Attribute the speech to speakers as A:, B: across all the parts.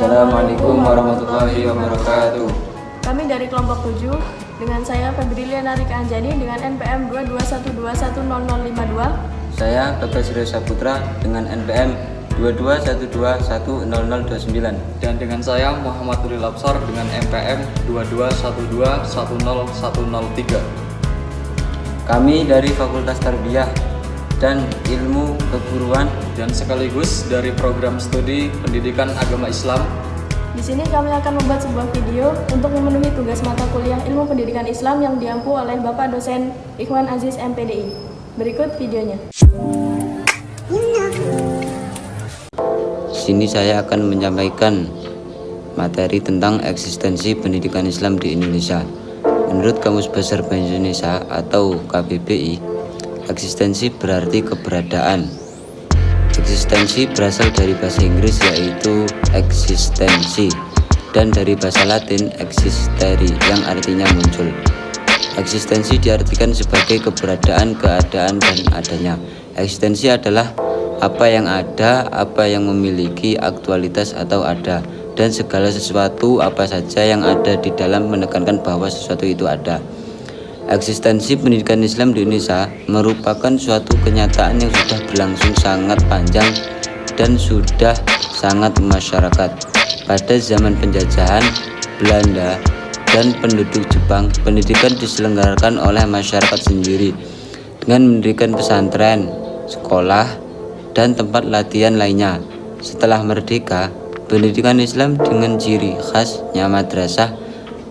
A: Assalamualaikum warahmatullahi wabarakatuh.
B: Kami dari kelompok 7 dengan saya Febrilia Narika Anjani dengan NPM 2212100052.
A: Saya Bagas Surya Saputra dengan NPM 2212100029.
C: Dan dengan saya Muhammad Nuril Absar dengan NPM 2212101003.
A: Kami dari Fakultas Tarbiyah dan Ilmu Keguruan
C: Dan sekaligus dari program studi Pendidikan Agama Islam.
B: Di sini kami akan membuat sebuah video untuk memenuhi tugas mata kuliah Ilmu Pendidikan Islam yang diampu oleh Bapak dosen Ikhwan Aziz MPDI. Berikut videonya.
A: Di sini saya akan menyampaikan materi tentang eksistensi pendidikan Islam di Indonesia. Menurut Kamus Besar Bahasa Indonesia atau KBBI, eksistensi berarti keberadaan. Eksistensi berasal dari bahasa Inggris yaitu eksistensi dan dari bahasa Latin existere yang artinya muncul. Eksistensi diartikan sebagai keberadaan, keadaan, dan adanya. Eksistensi adalah apa yang ada, apa yang memiliki aktualitas atau ada, dan segala sesuatu apa saja yang ada di dalam menekankan bahwa sesuatu itu ada. Eksistensi pendidikan Islam di Indonesia merupakan suatu kenyataan yang sudah berlangsung sangat panjang dan sudah sangat masyarakat. Pada zaman penjajahan Belanda dan penduduk Jepang, pendidikan diselenggarakan oleh masyarakat sendiri dengan mendirikan pesantren, sekolah, dan tempat latihan lainnya. Setelah merdeka, pendidikan Islam dengan ciri khasnya madrasah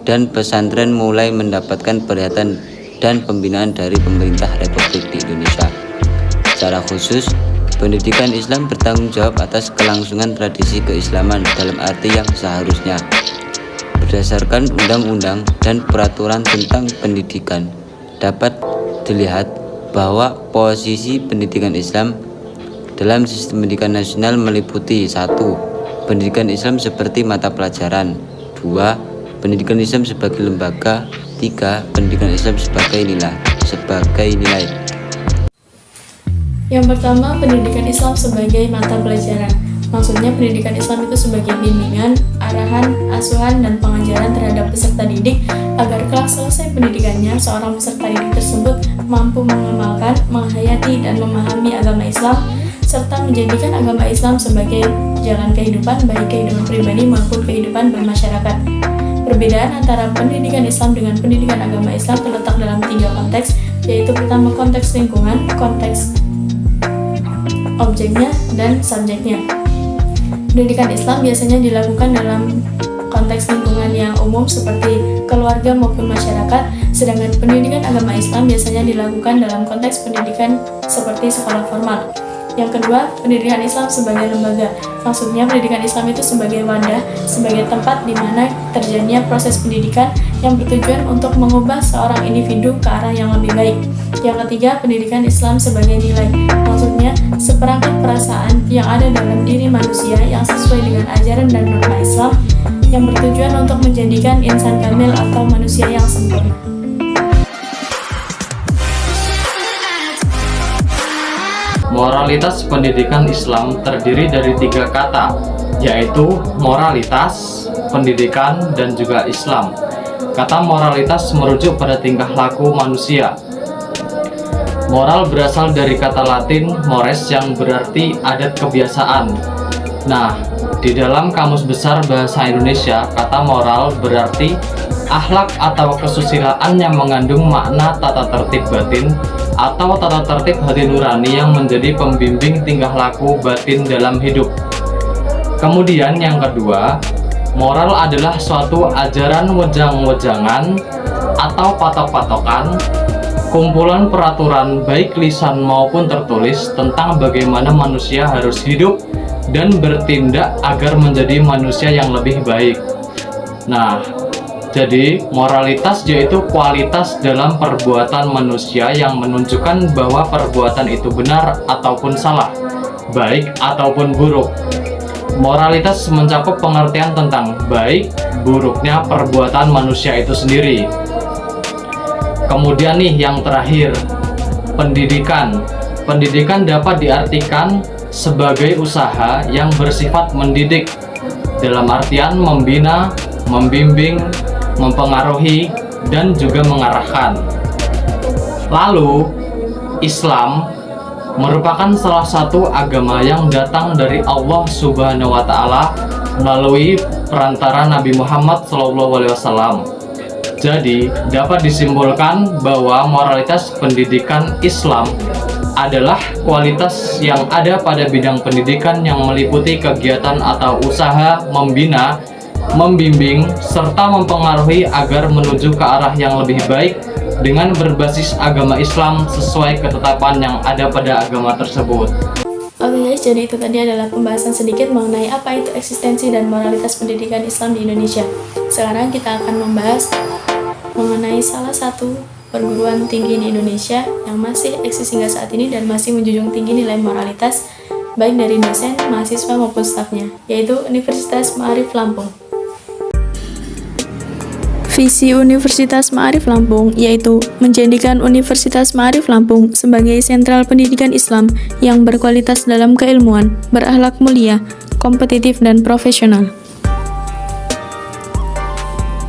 A: dan pesantren mulai mendapatkan perhatian dan pembinaan dari pemerintah Republik di Indonesia. Secara khusus, pendidikan Islam bertanggung jawab atas kelangsungan tradisi keislaman dalam arti yang seharusnya. Berdasarkan undang-undang dan peraturan tentang pendidikan, dapat dilihat bahwa posisi pendidikan Islam dalam sistem pendidikan nasional meliputi 1. Pendidikan Islam seperti mata pelajaran. 2. Pendidikan Islam sebagai lembaga. 3. Pendidikan Islam sebagai nilai.
B: Yang pertama, pendidikan Islam sebagai mata pelajaran. Maksudnya pendidikan Islam itu sebagai bimbingan, arahan, asuhan, dan pengajaran terhadap peserta didik agar kelak selesai pendidikannya, seorang peserta didik tersebut mampu mengamalkan, menghayati, dan memahami agama Islam serta menjadikan agama Islam sebagai jalan kehidupan baik kehidupan pribadi maupun kehidupan bermasyarakat. Perbedaan antara pendidikan Islam dengan pendidikan agama Islam terletak dalam 3 konteks, yaitu pertama konteks lingkungan, konteks objeknya, dan subjeknya. Pendidikan Islam biasanya dilakukan dalam konteks lingkungan yang umum seperti keluarga maupun masyarakat, sedangkan pendidikan agama Islam biasanya dilakukan dalam konteks pendidikan seperti sekolah formal. Yang kedua, pendidikan Islam sebagai lembaga. Maksudnya pendidikan Islam itu sebagai wadah, sebagai tempat di mana terjadinya proses pendidikan yang bertujuan untuk mengubah seorang individu ke arah yang lebih baik. Yang ketiga, pendidikan Islam sebagai nilai. Maksudnya seperangkat perasaan yang ada dalam diri manusia yang sesuai dengan ajaran dan norma Islam yang bertujuan untuk menjadikan insan kamil atau manusia yang sempurna.
C: Moralitas pendidikan Islam terdiri dari 3 kata, yaitu moralitas, pendidikan, dan juga Islam. Kata moralitas merujuk pada tingkah laku manusia. Moral berasal dari kata Latin mores yang berarti adat kebiasaan. Nah, di dalam Kamus Besar Bahasa Indonesia, kata moral berarti akhlak atau kesusilaan yang mengandung makna tata tertib batin atau tata tertib hati nurani yang menjadi pembimbing tingkah laku batin dalam hidup. Kemudian yang kedua, moral adalah suatu ajaran wejang-wejangan atau patok-patokan, kumpulan peraturan baik lisan maupun tertulis tentang bagaimana manusia harus hidup dan bertindak agar menjadi manusia yang lebih baik. Nah, jadi, moralitas yaitu kualitas dalam perbuatan manusia yang menunjukkan bahwa perbuatan itu benar ataupun salah, baik ataupun buruk. Moralitas mencakup pengertian tentang baik, buruknya perbuatan manusia itu sendiri. Kemudian nih yang terakhir, pendidikan. Pendidikan dapat diartikan sebagai usaha yang bersifat mendidik, dalam artian membina, membimbing, mempengaruhi, dan juga mengarahkan. Lalu, Islam merupakan salah satu agama yang datang dari Allah Subhanahu wa Ta'ala melalui perantara Nabi Muhammad SAW. Jadi, dapat disimpulkan bahwa moralitas pendidikan Islam adalah kualitas yang ada pada bidang pendidikan yang meliputi kegiatan atau usaha membina, membimbing, serta mempengaruhi agar menuju ke arah yang lebih baik dengan berbasis agama Islam sesuai ketetapan yang ada pada agama tersebut.
B: Oke guys, jadi itu tadi adalah pembahasan sedikit mengenai apa itu eksistensi dan moralitas pendidikan Islam di Indonesia. Sekarang kita akan membahas mengenai salah satu perguruan tinggi di Indonesia yang masih eksis hingga saat ini dan masih menjunjung tinggi nilai moralitas baik dari dosen, mahasiswa maupun stafnya, yaitu Universitas Ma'arif Lampung. Visi Universitas Ma'arif Lampung yaitu menjadikan Universitas Ma'arif Lampung sebagai sentral pendidikan Islam yang berkualitas dalam keilmuan, berakhlak mulia, kompetitif, dan profesional.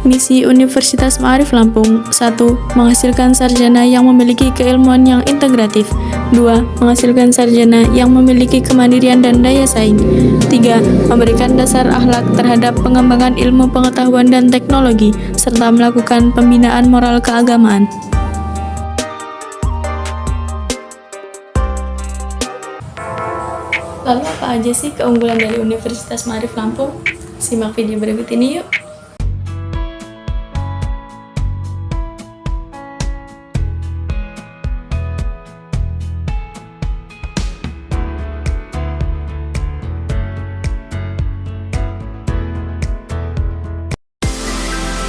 B: Misi Universitas Ma'arif Lampung: 1. Menghasilkan sarjana yang memiliki keilmuan yang integratif. 2. Menghasilkan sarjana yang memiliki kemandirian dan daya saing. 3. Memberikan dasar akhlak terhadap pengembangan ilmu pengetahuan dan teknologi, serta melakukan pembinaan moral keagamaan. Lalu apa aja sih keunggulan dari Universitas Ma'arif Lampung? Simak video berikut ini yuk!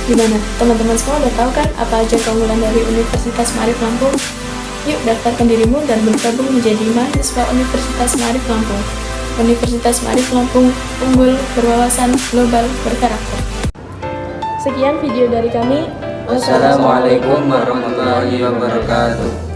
B: Gimana? Teman-teman semua udah tahu kan apa aja keunggulan dari Universitas Ma'arif Lampung? Yuk daftarkan dirimu dan bergabung menjadi mahasiswa Universitas Ma'arif Lampung. Universitas Ma'arif Lampung, unggul, berwawasan, global, berkarakter. Sekian video dari kami.
A: Wassalamualaikum warahmatullahi wabarakatuh.